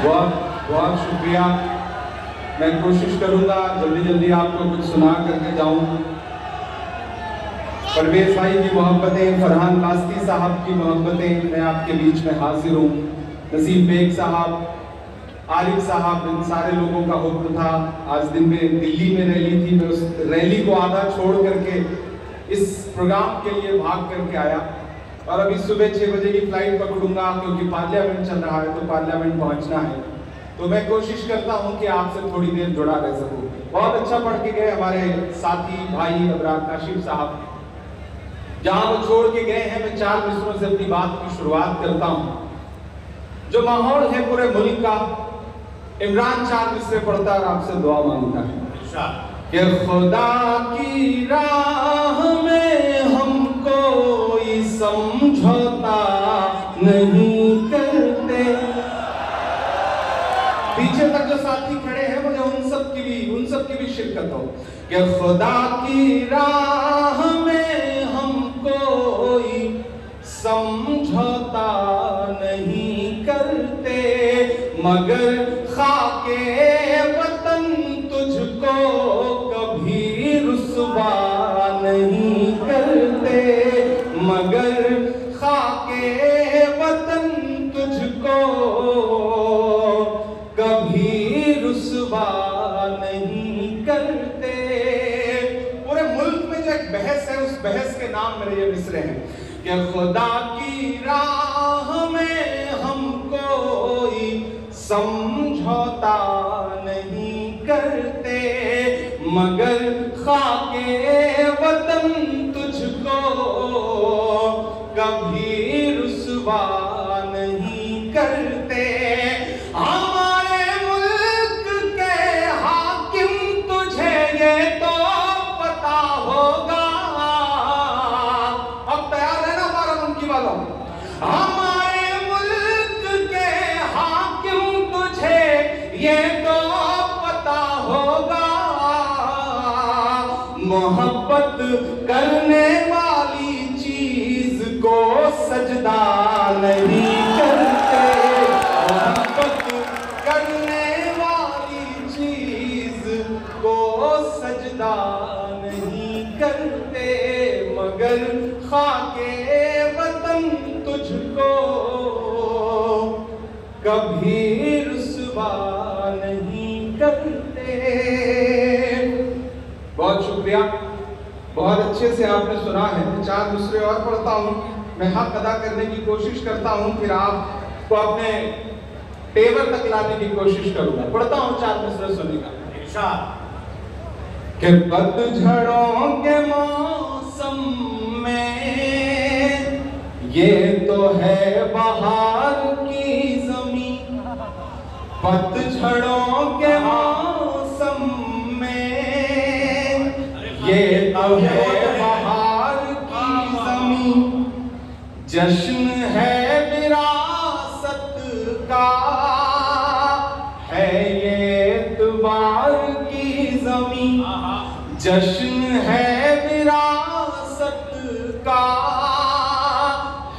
बहुत बहुत शुक्रिया। मैं कोशिश करूंगा जल्दी जल्दी आपको कुछ सुना करके जाऊं। परवेज भाई की मोहब्बतें, फरहान कास्ती साहब की मोहब्बतें, मैं आपके बीच में हाजिर हूँ। नसीम बेग साहब, आरिफ साहब, इन सारे लोगों का हुक्म था। आज दिन में दिल्ली में रैली थी, मैं उस रैली को आधा छोड़ करके इस प्रोग्राम के लिए भाग करके आया और अभी सुबह 6 बजे की फ्लाइट पकड़ूंगा क्योंकि पार्लियामेंट चल रहा है तो पार्लियामेंट पहुंचना है। तो मैं कोशिश करता हूं कि आपसे थोड़ी देर जुड़ा रह सकूं। बहुत अच्छा पढ़ के गए हमारे साथी भाई अबरार काशिफ साहब। जहां वो छोड़ के गए हैं, मैं 4 मिसरों से अपनी बात की शुरुआत करता हूं। जो माहौल है पूरे मुल्क का, इमरान 4 मिसरे पढ़ता है और आपसे दुआ मांगता है कि खुदा की राह में हम कोई समझौता नहीं करते। पीछे तक जो साथी खड़े हैं मुझे उन सब की भी शिरकत हो कि खुदा की राह में हम कोई समझौता नहीं करते, मगर खाके वतन तुझको कभी रुसवा नहीं करते, मगर खाके वतन तुझको कभी रुसवा नहीं करते। पूरे मुल्क में जो एक बहस है, उस बहस के नाम मेरे ये मिसरे हैं कि खुदा की राह में हम कोई समझौता नहीं करते, मगर खाके वतन तुझको कभी रुसवा नहीं करते। हमारे मुल्क के हाकिम तुझे ये तो पता होगा। अब तैयार है ना हमारा मन की वालों? हमारे मुल्क के हाकिम तुझे ये तो पता होगा, मोहब्बत करने वाली चीज को सजदा नहीं करते, मोहब्बत करने वाली चीज को सजदा नहीं करते, मगर खाके वतन तुझको कभी रुसवा नहीं करते। बहुत शुक्रिया, बहुत अच्छे से आपने सुना है। 4 दूसरे और पढ़ता हूँ, मैं हक अदा करने की कोशिश करता हूँ, फिर आपको अपने टेबल तक लाने की कोशिश करूंगा। पढ़ता हूँ 4 दूसरे सुनेगा कि पतझड़ों के मौसम में ये तो है बहार की ज़मीं, पतझड़ों के मौसम में ये तो है बहार की ज़मीं, जश्न है विरासत का, है ये एतबार की ज़मीं, जश्न है विरासत का,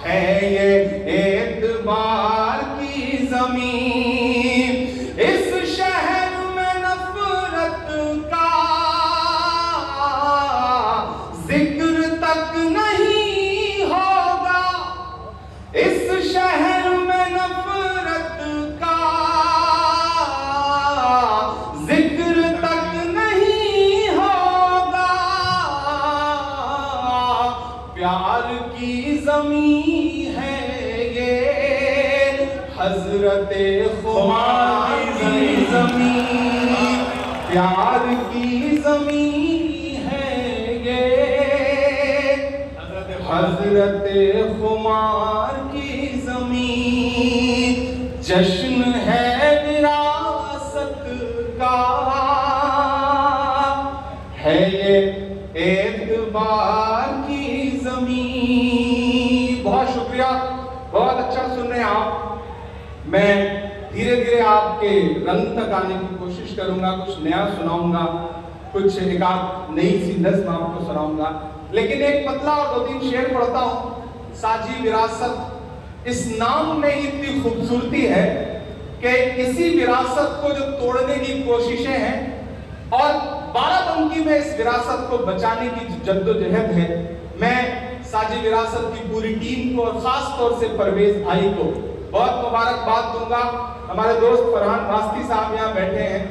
है ये एतबार की ज़मीं। इस शहर में नफरत का जिक्र तक नहीं होगा, इस शहर में नफरत का जिक्र तक नहीं होगा, प्यार की ज़मीं है ये हज़रते खुमार की ज़मीं, प्यार की ज़मीं है ये हज़रते खुमार की ज़मीं, जश्न है विरासत का, है ये एतबार की ज़मीं। बहुत शुक्रिया, बहुत अच्छा सुन रहे हैं आप। मैं धीरे धीरे आपके रंग तक आने की कोशिश करूंगा, कुछ नया सुनाऊंगा, कुछ एक आध नई सी नज़्म आपको सुनाऊंगा। लेकिन एक पतला और 2-3 शेर पढ़ता हूं। साझी विरासत, इस नाम में इतनी खूबसूरती है कि इसी विरासत को जो तोड़ने की कोशिशें हैं और बाराबंकी में इस विरासत को बचाने की जद्दोजहद है, मैं साझी विरासत की पूरी टीम को और खास तौर से परवेज भाई को बहुत मुबारकबाद दूंगा। हमारे दोस्त फरहान वास्ती साहब यहाँ बैठे हैं,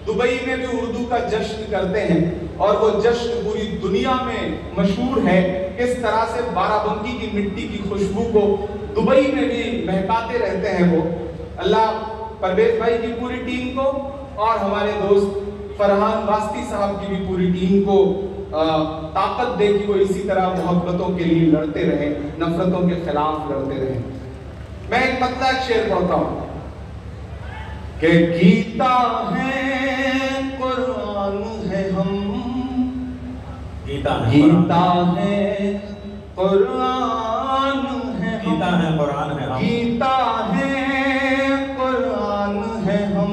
दुबई में भी उर्दू का जश्न करते हैं और वो जश्न पूरी दुनिया में मशहूर है। किस तरह से बाराबंकी की मिट्टी की खुशबू को दुबई में भी महकाते रहते हैं वो। अल्लाह परवेज भाई की पूरी टीम को और हमारे दोस्त फरहान वास्ती साहब की भी पूरी टीम को ताकत दे कि वो इसी तरह मोहब्बतों के लिए लड़ते रहे, नफरतों के खिलाफ लड़ते रहे। मैं एक पतला शेर पढ़ता हूं कि गीता है कुरान है हम, गीता है कुरान है गीता है कुरान है हम, गीता है कुरान है हम,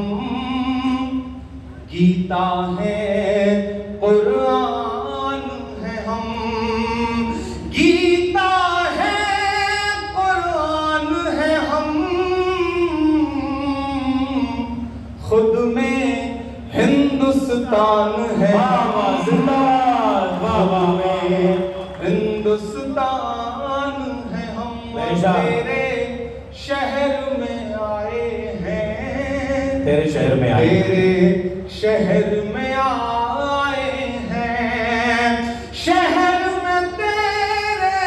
गीता है कुरान है हम, गीता है कुरान है हम, खुद में हिंदुस्तान है हिंदुस्तान है हम, तेरे शहर में आए हैं, तेरे शहर में आए, तेरे शहर में आए हैं, शहर में तेरे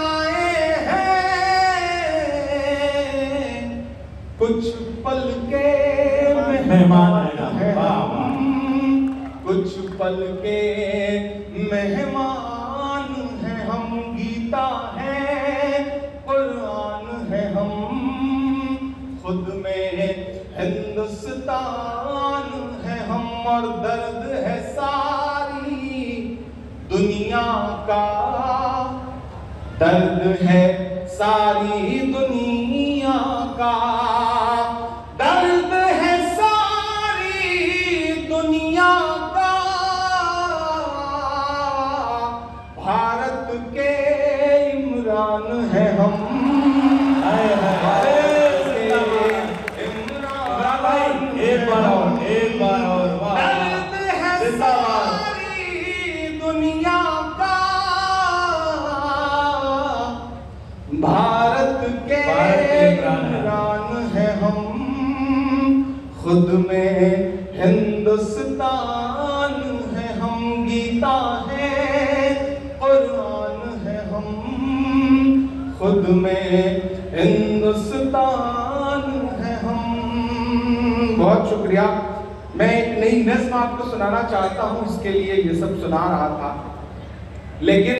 आए हैं, कुछ पल के मेहमान हैं हम, कुछ पल के मेहमान हैं हम, गीता है कुरान है हम, खुद में हिंदुस्तान है हम, और दर्द है सारी दुनिया का, दर्द है सारी दुनिया का, दर्द है सारी दुनिया का, भारत के इमरान है हम, एक बार और दर्द है सारी दुनिया का, भारत के इमरान है हम, खुद में हिंदुस्तान है हम, गीता है कुरान है हम, खुद में हिंदुस्तान है हम। बहुत शुक्रिया। मैं एक नई नज़्म आपको सुनाना चाहता हूँ, इसके लिए ये सब सुना रहा था, लेकिन